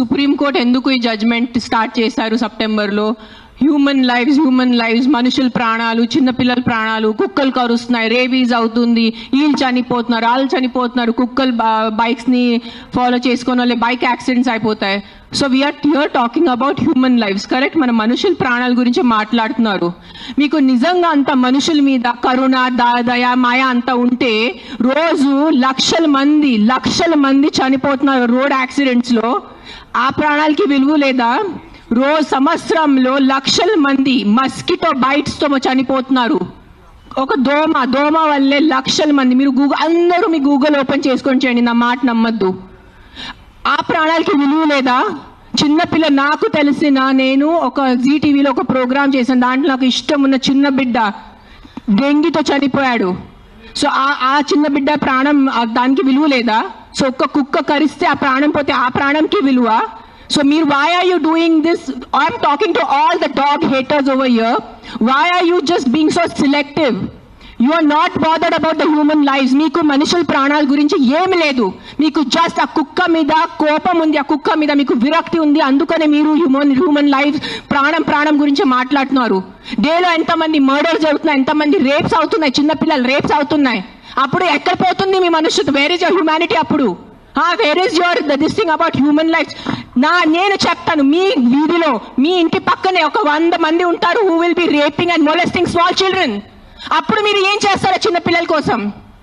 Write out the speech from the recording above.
Supreme court ఎందుకు ఈ judgement start చేశారు సెప్టెంబర్లో? హ్యూమన్ లైవ్స్, మనుషుల ప్రాణాలు, చిన్నపిల్లల ప్రాణాలు, కుక్కలు కరుస్తున్నాయి, రేబీస్ అవుతుంది, వీళ్ళు చనిపోతున్నారు, వాళ్ళు చనిపోతున్నారు, కుక్కలు బైక్స్ని ఫాలో చేసుకొని వాళ్ళే బైక్ యాక్సిడెంట్స్ అయిపోతాయి. So we are here talking about human lifes, correct? మన మనుషుల ప్రాణాల గురించి మాట్లాడుతున్నారు. మీకు నిజంగా అంత మనుషుల మీద కరుణ, దయ, మాయ అంతా ఉంటే రోజు లక్షల మంది చనిపోతున్నారు రోడ్ యాక్సిడెంట్స్లో. ఆ ప్రాణాలకి విలువ లేదా? రోజు సంవత్సరంలో లక్షల మంది మస్కిటో బైట్స్తో చనిపోతున్నారు. ఒక దోమ వల్లే లక్షల మంది. మీరు అందరూ మీ గూగుల్ ఓపెన్ చేసుకొని చేయండి, నా మాట నమ్మద్దు. ఆ ప్రాణాలకి విలువ లేదా? చిన్నపిల్ల, నాకు నేను ఒక జీటీవీలో ఒక ప్రోగ్రామ్ చేశాను, దాంట్లో నాకు ఇష్టం ఉన్న చిన్న బిడ్డ డెంగీతో చనిపోయాడు. సో ఆ చిన్న బిడ్డ ప్రాణం, దానికి విలువ లేదా? సో ఒక్క కుక్క కరిస్తే ఆ ప్రాణం పోతే ఆ ప్రాణంకి విలువ? So why are you doing this? I'm talking to all the dog haters over here. Why are you just being so selective? You are not bothered about the human lives. Meeku manushul pranal gurinchi em ledu. Meeku just a kukka mida kopam undi, a kukka mida meeku virakti undi, andukane meeru human lives pranam gurinchi maatladutunnaru. Day lo enta mandi murders jarugutunnayi, enta mandi rapes avutunnayi, chinna pillalu rapes avutunnayi. Appudu ekkada potundi mee manushutvam? Where is your humanity appudu? Where is your this thing about human lives? నేను చెప్తాను, మీ వీధిలో మీ ఇంటి పక్కనే ఒక 100 మంది ఉంటారు who will be raping and molesting small children. అప్పుడు మీరు ఏం చేస్తారో చిన్న పిల్లల కోసం?